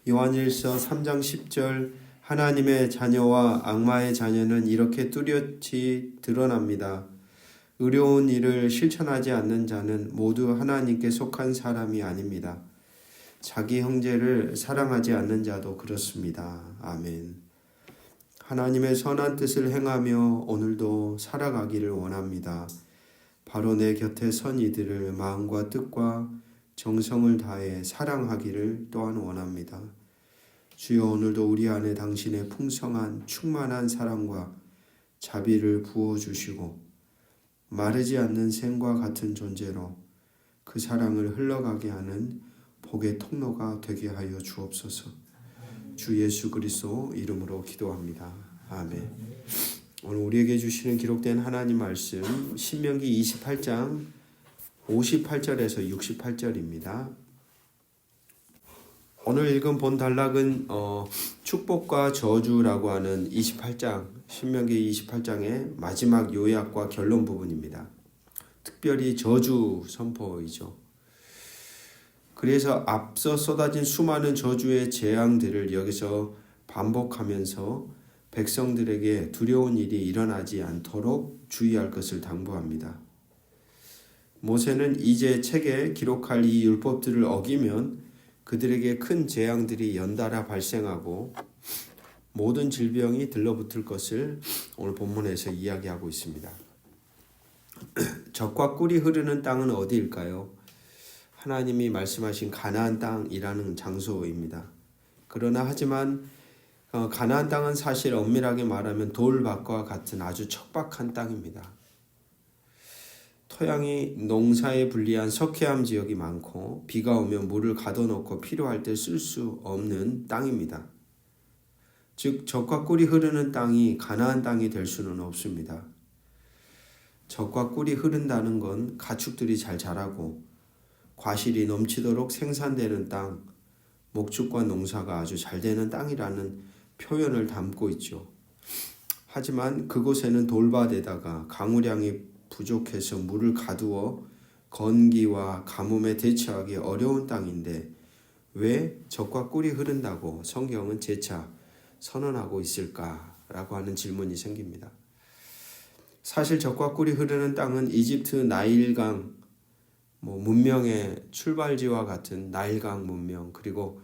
요한일서 3장 10절 하나님의 자녀와 악마의 자녀는 이렇게 뚜렷이 드러납니다. 의로운 일을 실천하지 않는 자는 모두 하나님께 속한 사람이 아닙니다. 자기 형제를 사랑하지 않는 자도 그렇습니다. 아멘. 하나님의 선한 뜻을 행하며 오늘도 살아가기를 원합니다. 바로 내 곁에 선 이들을 마음과 뜻과 정성을 다해 사랑하기를 또한 원합니다. 주여, 오늘도 우리 안에 당신의 풍성한 충만한 사랑과 자비를 부어주시고 마르지 않는 샘과 같은 존재로 그 사랑을 흘러가게 하는 복의 통로가 되게 하여 주옵소서. 주 예수 그리스도 이름으로 기도합니다. 아멘. 오늘 우리에게 주시는 기록된 하나님 말씀 신명기 28장 58절에서 68절입니다. 오늘 읽은 본 단락은 축복과 저주라고 하는 28장 신명기 28장의 마지막 요약과 결론 부분입니다. 특별히 저주 선포이죠. 그래서 앞서 쏟아진 수많은 저주의 재앙들을 여기서 반복하면서 백성들에게 두려운 일이 일어나지 않도록 주의할 것을 당부합니다. 모세는 이제 책에 기록할 이 율법들을 어기면 그들에게 큰 재앙들이 연달아 발생하고 모든 질병이 들러붙을 것을 오늘 본문에서 이야기하고 있습니다. 젖과 꿀이 흐르는 땅은 어디일까요? 하나님이 말씀하신 가나안 땅이라는 장소입니다. 그러나 하지만 가나안 땅은 사실 엄밀하게 말하면 돌밭과 같은 아주 척박한 땅입니다. 토양이 농사에 불리한 석회암 지역이 많고 비가 오면 물을 가둬놓고 필요할 때 쓸 수 없는 땅입니다. 즉 젖과 꿀이 흐르는 땅이 가나안 땅이 될 수는 없습니다. 젖과 꿀이 흐른다는 건 가축들이 잘 자라고 과실이 넘치도록 생산되는 땅, 목축과 농사가 아주 잘 되는 땅이라는 표현을 담고 있죠. 하지만 그곳에는 돌밭에다가 강우량이 부족해서 물을 가두어 건기와 가뭄에 대처하기 어려운 땅인데 왜 젖과 꿀이 흐른다고 성경은 재차 선언하고 있을까라고 하는 질문이 생깁니다. 사실 젖과 꿀이 흐르는 땅은 이집트 나일강 문명의 출발지와 같은 나일강 문명, 그리고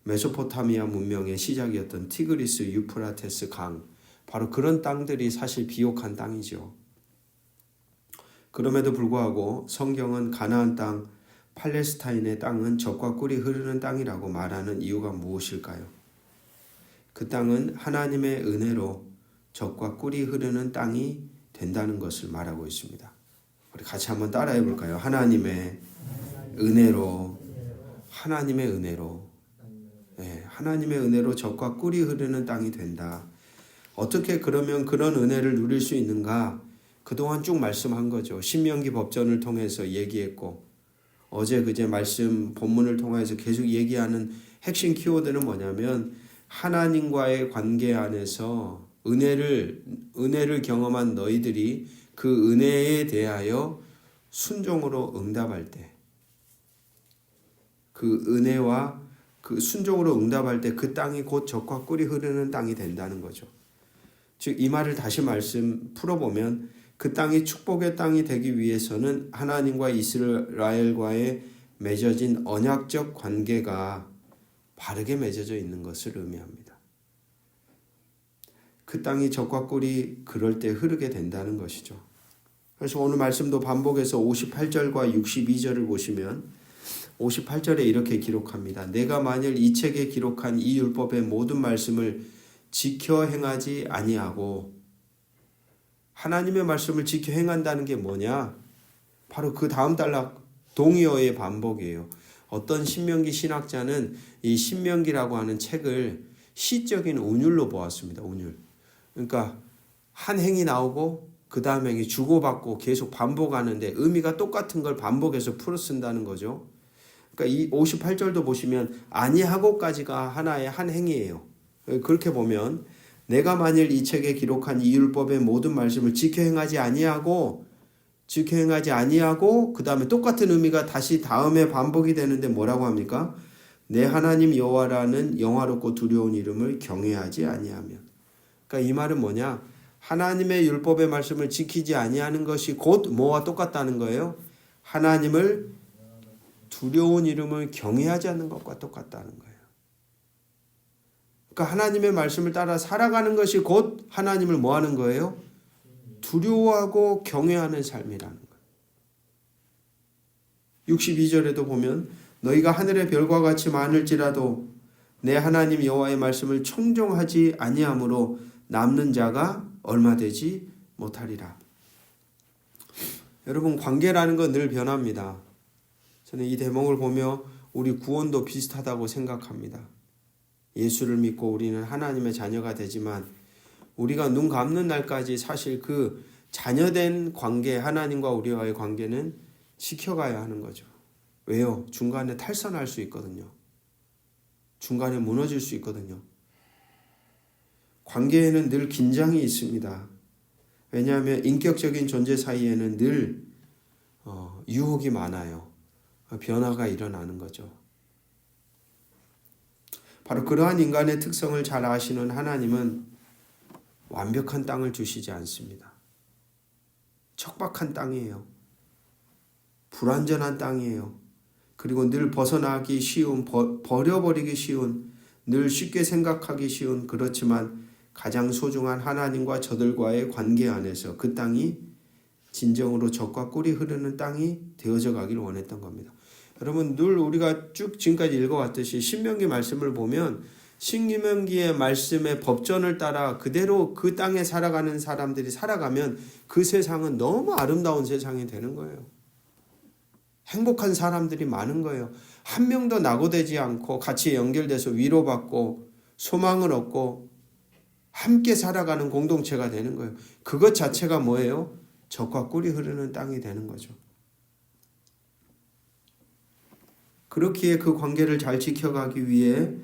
메소포타미아 문명의 시작이었던 티그리스 유프라테스 강, 바로 그런 땅들이 사실 비옥한 땅이죠. 그럼에도 불구하고 성경은 가나안 땅, 팔레스타인의 땅은 젖과 꿀이 흐르는 땅이라고 말하는 이유가 무엇일까요? 그 땅은 하나님의 은혜로 젖과 꿀이 흐르는 땅이 된다는 것을 말하고 있습니다. 우리 같이 한번 따라해 볼까요? 하나님의 은혜로, 하나님의 은혜로, 하나님의 은혜로 젖과 꿀이 흐르는 땅이 된다. 어떻게 그러면 그런 은혜를 누릴 수 있는가? 그동안 쭉 말씀한 거죠. 신명기 법전을 통해서 얘기했고 어제 그제 말씀 본문을 통해서 계속 얘기하는 핵심 키워드는 뭐냐면 하나님과의 관계 안에서 은혜를 경험한 너희들이 그 은혜에 대하여 순종으로 응답할 때, 그 은혜와 그 순종으로 응답할 때 그 땅이 곧 젖과 꿀이 흐르는 땅이 된다는 거죠. 즉 이 말을 다시 말씀 풀어보면 그 땅이 축복의 땅이 되기 위해서는 하나님과 이스라엘과의 맺어진 언약적 관계가 바르게 맺어져 있는 것을 의미합니다. 그 땅이 젖과 꿀이 그럴 때 흐르게 된다는 것이죠. 그래서 오늘 말씀도 반복해서 58절과 62절을 보시면 58절에 이렇게 기록합니다. 내가 만일 이 책에 기록한 이 율법의 모든 말씀을 지켜 행하지 아니하고, 하나님의 말씀을 지켜 행한다는 게 뭐냐? 바로 그 다음 단락 동의어의 반복이에요. 어떤 신명기 신학자는 이 신명기라고 하는 책을 시적인 운율로 보았습니다. 운율. 그러니까 한 행이 나오고 그 다음 행이 주고받고 계속 반복하는데 의미가 똑같은 걸 반복해서 풀어 쓴다는 거죠. 그러니까 이 58절도 보시면 아니하고까지가 하나의 한 행이에요. 그렇게 보면 내가 만일 이 책에 기록한 이 율법의 모든 말씀을 지켜 행하지 아니하고 그 다음에 똑같은 의미가 다시 다음에 반복이 되는데 뭐라고 합니까? 내 하나님 여호와라는 영화롭고 두려운 이름을 경외하지 아니하면. 그러니까 이 말은 뭐냐? 하나님의 율법의 말씀을 지키지 아니하는 것이 곧 뭐와 똑같다는 거예요? 하나님을 두려운 이름을 경외하지 않는 것과 똑같다는 거예요. 그러니까 하나님의 말씀을 따라 살아가는 것이 곧 하나님을 뭐 하는 거예요? 두려워하고 경외하는 삶이라는 거예요. 62절에도 보면 너희가 하늘의 별과 같이 많을지라도 내 하나님 여호와의 말씀을 청종하지 아니하므로 남는 자가 얼마 되지 못하리라. 여러분, 관계라는 건 늘 변합니다. 저는 이 대목을 보며 우리 구원도 비슷하다고 생각합니다. 예수를 믿고 우리는 하나님의 자녀가 되지만 우리가 눈 감는 날까지 사실 그 자녀된 관계, 하나님과 우리와의 관계는 지켜가야 하는 거죠. 왜요? 중간에 탈선할 수 있거든요. 중간에 무너질 수 있거든요. 관계에는 늘 긴장이 있습니다. 왜냐하면 인격적인 존재 사이에는 늘 유혹이 많아요. 변화가 일어나는 거죠. 바로 그러한 인간의 특성을 잘 아시는 하나님은 완벽한 땅을 주시지 않습니다. 척박한 땅이에요. 불완전한 땅이에요. 그리고 늘 벗어나기 쉬운, 버려버리기 쉬운, 늘 쉽게 생각하기 쉬운, 그렇지만 가장 소중한 하나님과 저들과의 관계 안에서 그 땅이 진정으로 젖과 꿀이 흐르는 땅이 되어져 가길 원했던 겁니다. 여러분, 늘 우리가 쭉 지금까지 읽어왔듯이 신명기 말씀을 보면 신명기의 말씀의 법전을 따라 그대로 그 땅에 살아가는 사람들이 살아가면 그 세상은 너무 아름다운 세상이 되는 거예요. 행복한 사람들이 많은 거예요. 한 명도 낙오되지 않고 같이 연결돼서 위로받고 소망을 얻고 함께 살아가는 공동체가 되는 거예요. 그것 자체가 뭐예요? 젖과 꿀이 흐르는 땅이 되는 거죠. 그렇기에 그 관계를 잘 지켜가기 위해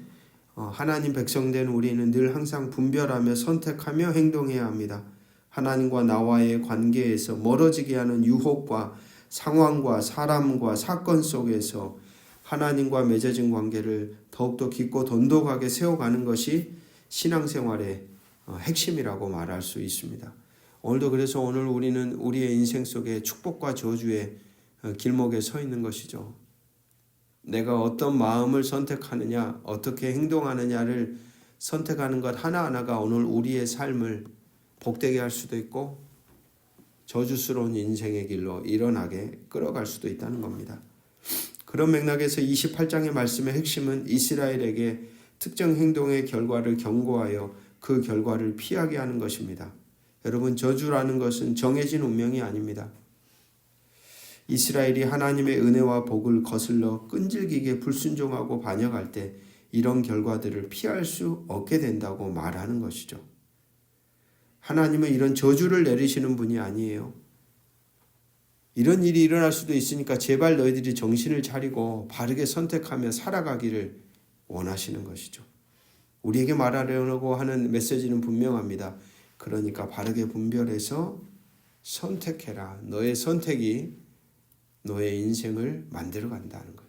하나님 백성된 우리는 늘 항상 분별하며 선택하며 행동해야 합니다. 하나님과 나와의 관계에서 멀어지게 하는 유혹과 상황과 사람과 사건 속에서 하나님과 맺어진 관계를 더욱더 깊고 돈독하게 세워가는 것이 신앙생활의 핵심이라고 말할 수 있습니다. 오늘도 그래서 오늘 우리는 우리의 인생 속에 축복과 저주의 길목에 서 있는 것이죠. 내가 어떤 마음을 선택하느냐, 어떻게 행동하느냐를 선택하는 것 하나하나가 오늘 우리의 삶을 복되게 할 수도 있고 저주스러운 인생의 길로 일어나게 끌어갈 수도 있다는 겁니다. 그런 맥락에서 28장의 말씀의 핵심은 이스라엘에게 특정 행동의 결과를 경고하여 그 결과를 피하게 하는 것입니다. 여러분, 저주라는 것은 정해진 운명이 아닙니다. 이스라엘이 하나님의 은혜와 복을 거슬러 끈질기게 불순종하고 반역할 때 이런 결과들을 피할 수 없게 된다고 말하는 것이죠. 하나님은 이런 저주를 내리시는 분이 아니에요. 이런 일이 일어날 수도 있으니까 제발 너희들이 정신을 차리고 바르게 선택하며 살아가기를 원하시는 것이죠. 우리에게 말하려고 하는 메시지는 분명합니다. 그러니까 바르게 분별해서 선택해라. 너의 선택이 너의 인생을 만들어 간다는 것.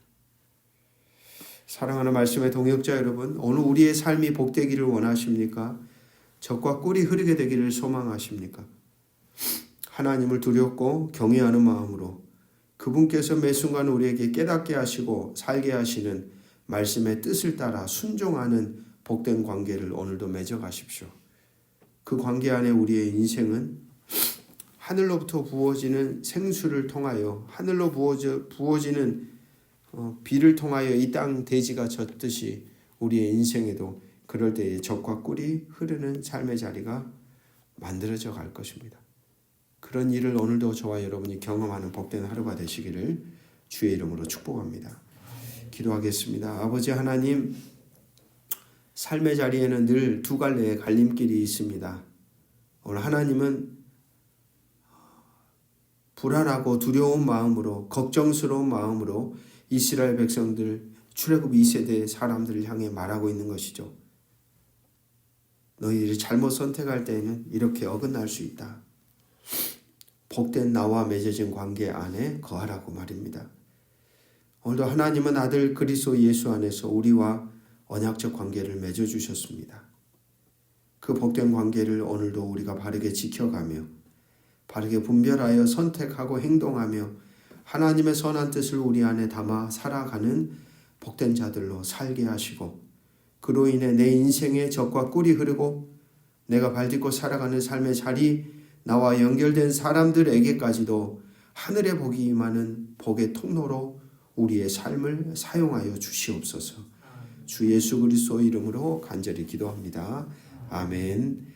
사랑하는 말씀의 동역자 여러분, 오늘 우리의 삶이 복되기를 원하십니까? 젖과 꿀이 흐르게 되기를 소망하십니까? 하나님을 두렵고 경외하는 마음으로 그분께서 매 순간 우리에게 깨닫게 하시고 살게 하시는 말씀의 뜻을 따라 순종하는 복된 관계를 오늘도 맺어 가십시오. 그 관계 안에 우리의 인생은 하늘로부터 부어지는 생수를 통하여 하늘로 부어지는 비를 통하여 이 땅 대지가 젖듯이 우리의 인생에도 그럴 때에 젖과 꿀이 흐르는 삶의 자리가 만들어져 갈 것입니다. 그런 일을 오늘도 저와 여러분이 경험하는 복된 하루가 되시기를 주의 이름으로 축복합니다. 기도하겠습니다. 아버지 하나님, 삶의 자리에는 늘 두 갈래의 갈림길이 있습니다. 오늘 하나님은 불안하고 두려운 마음으로, 걱정스러운 마음으로 이스라엘 백성들, 출애굽 2세대 사람들을 향해 말하고 있는 것이죠. 너희들이 잘못 선택할 때에는 이렇게 어긋날 수 있다. 복된 나와 맺어진 관계 안에 거하라고 말입니다. 오늘도 하나님은 아들 그리스도 예수 안에서 우리와 언약적 관계를 맺어주셨습니다. 그 복된 관계를 오늘도 우리가 바르게 지켜가며 바르게 분별하여 선택하고 행동하며 하나님의 선한 뜻을 우리 안에 담아 살아가는 복된 자들로 살게 하시고 그로 인해 내 인생에 적과 꿀이 흐르고 내가 발딛고 살아가는 삶의 자리 나와 연결된 사람들에게까지도 하늘의 복이 임하는 복의 통로로 우리의 삶을 사용하여 주시옵소서. 주 예수 그리스도 이름으로 간절히 기도합니다. 아멘.